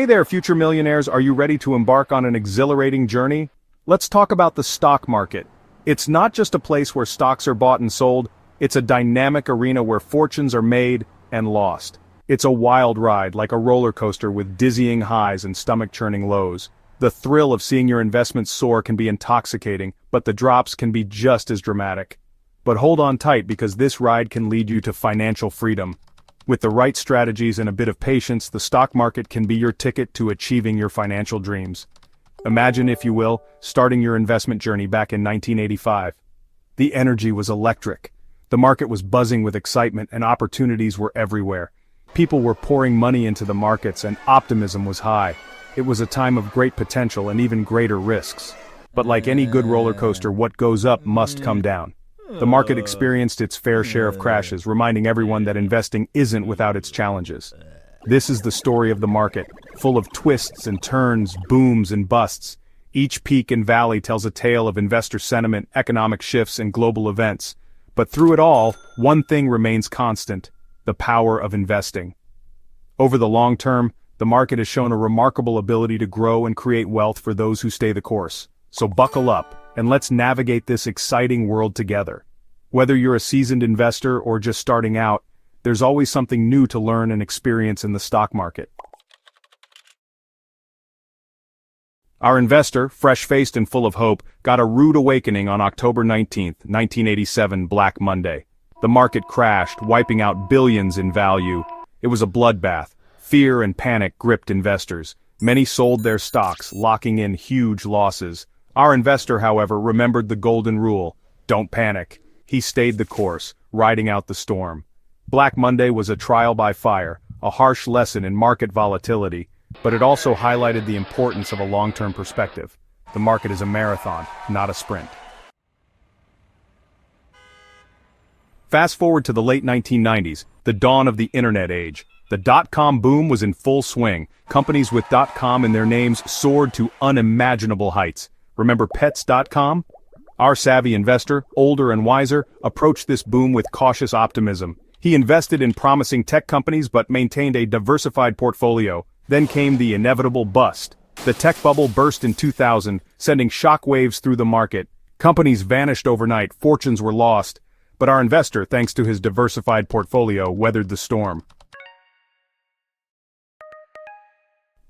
Hey there, future millionaires, are you ready to embark on an exhilarating journey? Let's talk about the stock market. It's not just a place where stocks are bought and sold, it's a dynamic arena where fortunes are made and lost. It's a wild ride, like a roller coaster with dizzying highs and stomach-churning lows. The thrill of seeing your investments soar can be intoxicating, but the drops can be just as dramatic. But hold on tight because this ride can lead you to financial freedom. With the right strategies and a bit of patience, the stock market can be your ticket to achieving your financial dreams. Imagine, if you will, starting your investment journey back in 1985. The energy was electric. The market was buzzing with excitement and opportunities were everywhere. People were pouring money into the markets and optimism was high. It was a time of great potential and even greater risks. But like any good roller coaster, what goes up must come down. The market experienced its fair share of crashes, reminding everyone that investing isn't without its challenges. This is the story of the market, full of twists and turns, booms and busts. Each peak and valley tells a tale of investor sentiment, economic shifts, and global events. But through it all, one thing remains constant: the power of investing. Over the long term, the market has shown a remarkable ability to grow and create wealth for those who stay the course. So buckle up, and let's navigate this exciting world together. Whether you're a seasoned investor or just starting out, there's always something new to learn and experience in the stock market. Our investor, fresh-faced and full of hope, got a rude awakening on October 19, 1987, Black Monday. The market crashed, wiping out billions in value. It was a bloodbath. Fear and panic gripped investors. Many sold their stocks, locking in huge losses. Our investor, however, remembered the golden rule: don't panic. He stayed the course, riding out the storm. Black Monday was a trial by fire, a harsh lesson in market volatility, but it also highlighted the importance of a long-term perspective. The market is a marathon, not a sprint. Fast forward to the late 1990s, the dawn of the internet age. The dot-com boom was in full swing. Companies with .com in their names soared to unimaginable heights. Remember Pets.com? Our savvy investor, older and wiser, approached this boom with cautious optimism. He invested in promising tech companies but maintained a diversified portfolio. Then came the inevitable bust. The tech bubble burst in 2000, sending shockwaves through the market. Companies vanished overnight, fortunes were lost. But our investor, thanks to his diversified portfolio, weathered the storm.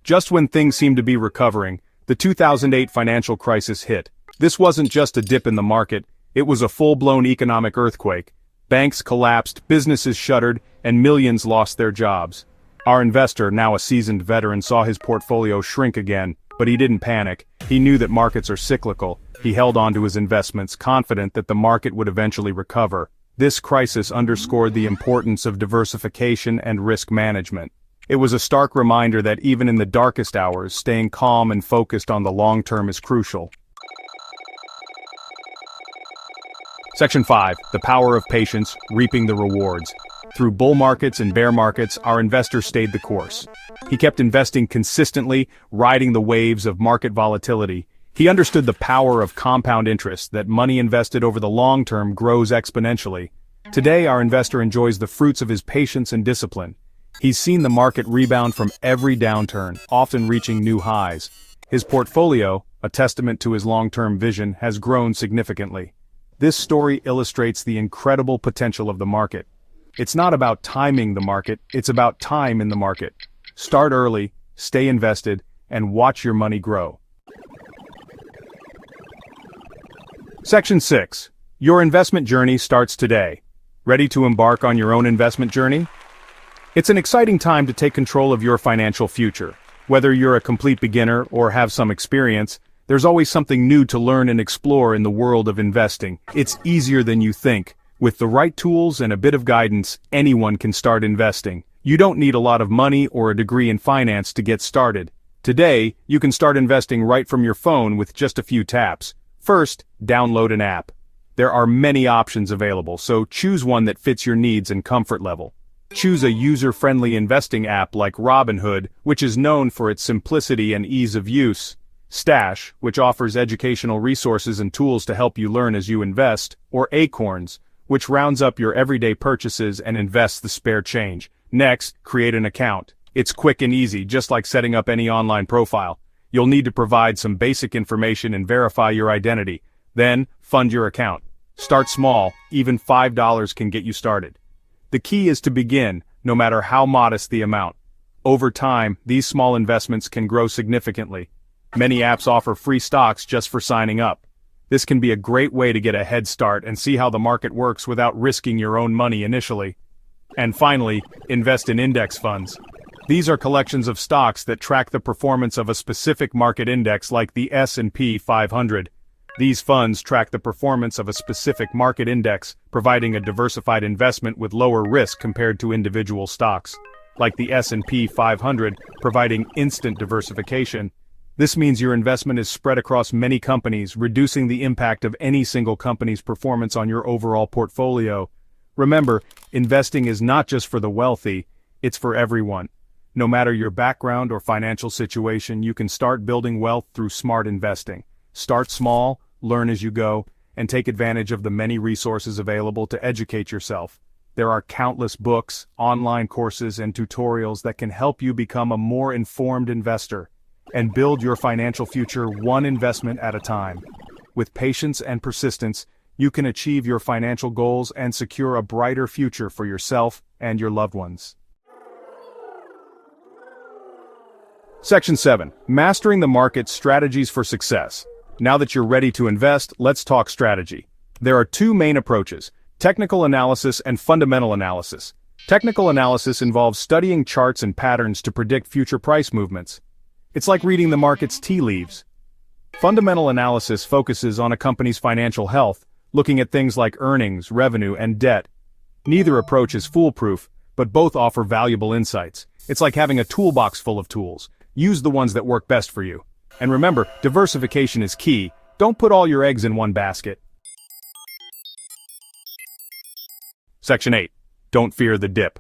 Just when things seemed to be recovering, the 2008 financial crisis hit. This wasn't just a dip in the market, it was a full-blown economic earthquake. Banks collapsed, businesses shuttered, and millions lost their jobs. Our investor, now a seasoned veteran, saw his portfolio shrink again, but he didn't panic. He knew that markets are cyclical. He held on to his investments, confident that the market would eventually recover. This crisis underscored the importance of diversification and risk management. It was a stark reminder that even in the darkest hours, staying calm and focused on the long term is crucial. Section 5. The power of patience, reaping the rewards. Through bull markets and bear markets, our investor stayed the course. He kept investing consistently, riding the waves of market volatility. He understood the power of compound interest, that money invested over the long term grows exponentially. Today, our investor enjoys the fruits of his patience and discipline. He's seen the market rebound from every downturn, often reaching new highs. His portfolio, a testament to his long-term vision, has grown significantly. This story illustrates the incredible potential of the market. It's not about timing the market, it's about time in the market. Start early, stay invested, and watch your money grow. Section 6. Your investment journey starts today. Ready to embark on your own investment journey? It's an exciting time to take control of your financial future. Whether you're a complete beginner or have some experience, there's always something new to learn and explore in the world of investing. It's easier than you think. With the right tools and a bit of guidance, anyone can start investing. You don't need a lot of money or a degree in finance to get started. Today, you can start investing right from your phone with just a few taps. First, download an app. There are many options available, so choose one that fits your needs and comfort level. Choose a user-friendly investing app like Robinhood, which is known for its simplicity and ease of use. Stash, which offers educational resources and tools to help you learn as you invest. Or Acorns, which rounds up your everyday purchases and invests the spare change. Next, create an account. It's quick and easy, just like setting up any online profile. You'll need to provide some basic information and verify your identity. Then, fund your account. Start small, even $5 can get you started. The key is to begin, no matter how modest the amount. Over time, these small investments can grow significantly. Many apps offer free stocks just for signing up. This can be a great way to get a head start and see how the market works without risking your own money initially. And finally, invest in index funds. These are collections of stocks that track the performance of a specific market index like the S&P 500. These funds track the performance of a specific market index, providing a diversified investment with lower risk compared to individual stocks. Like the S&P 500, providing instant diversification. This means your investment is spread across many companies, reducing the impact of any single company's performance on your overall portfolio. Remember, investing is not just for the wealthy, it's for everyone. No matter your background or financial situation, you can start building wealth through smart investing. Start small, learn as you go, and take advantage of the many resources available to educate yourself. There are countless books, online courses, and tutorials that can help you become a more informed investor and build your financial future one investment at a time. With patience and persistence, you can achieve your financial goals and secure a brighter future for yourself and your loved ones. Section 7. Mastering the Market Strategies for Success. Now that you're ready to invest, let's talk strategy. There are two main approaches: technical analysis and fundamental analysis. Technical analysis involves studying charts and patterns to predict future price movements. It's like reading the market's tea leaves. Fundamental analysis focuses on a company's financial health, looking at things like earnings, revenue, and debt. Neither approach is foolproof, but both offer valuable insights. It's like having a toolbox full of tools. Use the ones that work best for you. And remember, diversification is key. Don't put all your eggs in one basket. Section 8. Don't fear the dip.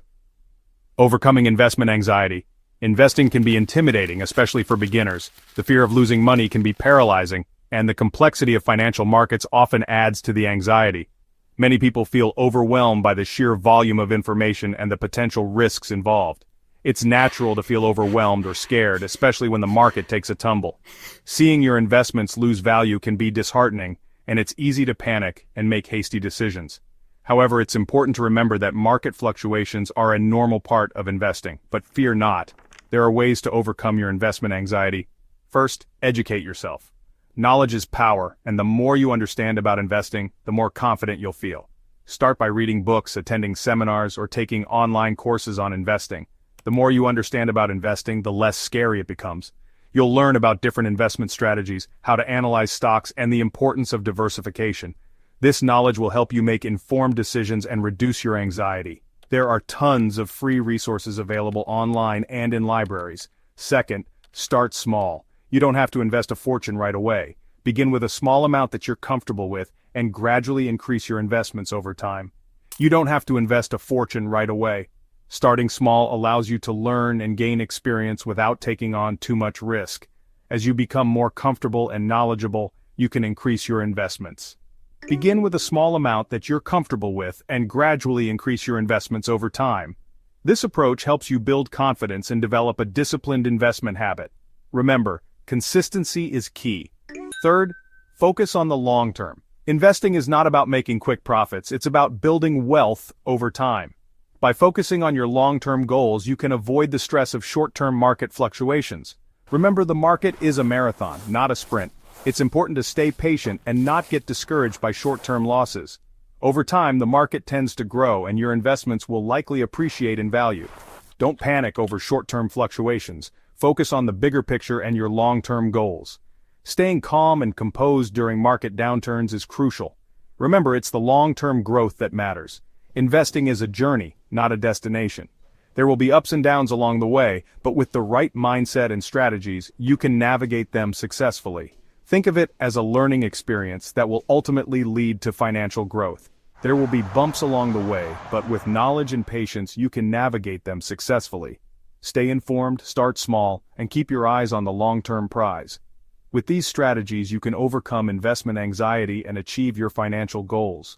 Overcoming investment anxiety. Investing can be intimidating, especially for beginners. The fear of losing money can be paralyzing, and the complexity of financial markets often adds to the anxiety. Many people feel overwhelmed by the sheer volume of information and the potential risks involved. It's natural to feel overwhelmed or scared, especially when the market takes a tumble. Seeing your investments lose value can be disheartening, and it's easy to panic and make hasty decisions. However, it's important to remember that market fluctuations are a normal part of investing, but fear not. There are ways to overcome your investment anxiety. First, educate yourself. Knowledge is power, and the more you understand about investing, the more confident you'll feel. Start by reading books, attending seminars, or taking online courses on investing. The more you understand about investing, the less scary it becomes. You'll learn about different investment strategies, how to analyze stocks, and the importance of diversification. This knowledge will help you make informed decisions and reduce your anxiety. There are tons of free resources available online and in libraries. Second, start small. You don't have to invest a fortune right away. Begin with a small amount that you're comfortable with and gradually increase your investments over time. You don't have to invest a fortune right away. Starting small allows you to learn and gain experience without taking on too much risk. As you become more comfortable and knowledgeable, you can increase your investments. Begin with a small amount that you're comfortable with and gradually increase your investments over time. This approach helps you build confidence and develop a disciplined investment habit. Remember, consistency is key. Third, focus on the long term. Investing is not about making quick profits, it's about building wealth over time. By focusing on your long-term goals, you can avoid the stress of short-term market fluctuations. Remember, the market is a marathon, not a sprint. It's important to stay patient and not get discouraged by short-term losses. Over time, the market tends to grow and your investments will likely appreciate in value. Don't panic over short-term fluctuations. Focus on the bigger picture and your long-term goals. Staying calm and composed during market downturns is crucial. Remember, it's the long-term growth that matters. Investing is a journey, not a destination. There will be ups and downs along the way, but with the right mindset and strategies, you can navigate them successfully. Think of it as a learning experience that will ultimately lead to financial growth. There will be bumps along the way, but with knowledge and patience, you can navigate them successfully. Stay informed, start small, and keep your eyes on the long-term prize. With these strategies, you can overcome investment anxiety and achieve your financial goals.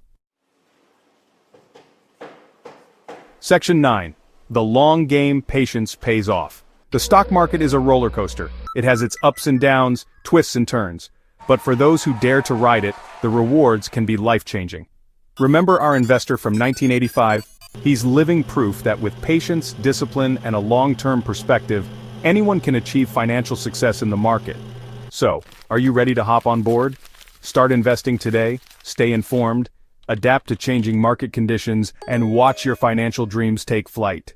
Section 9. The long game patience pays off. The stock market is a roller coaster. It has its ups and downs, twists and turns. But for those who dare to ride it, the rewards can be life-changing. Remember our investor from 1985? He's living proof that with patience, discipline, and a long-term perspective, anyone can achieve financial success in the market. So, are you ready to hop on board? Start investing today, stay informed, adapt to changing market conditions, and watch your financial dreams take flight.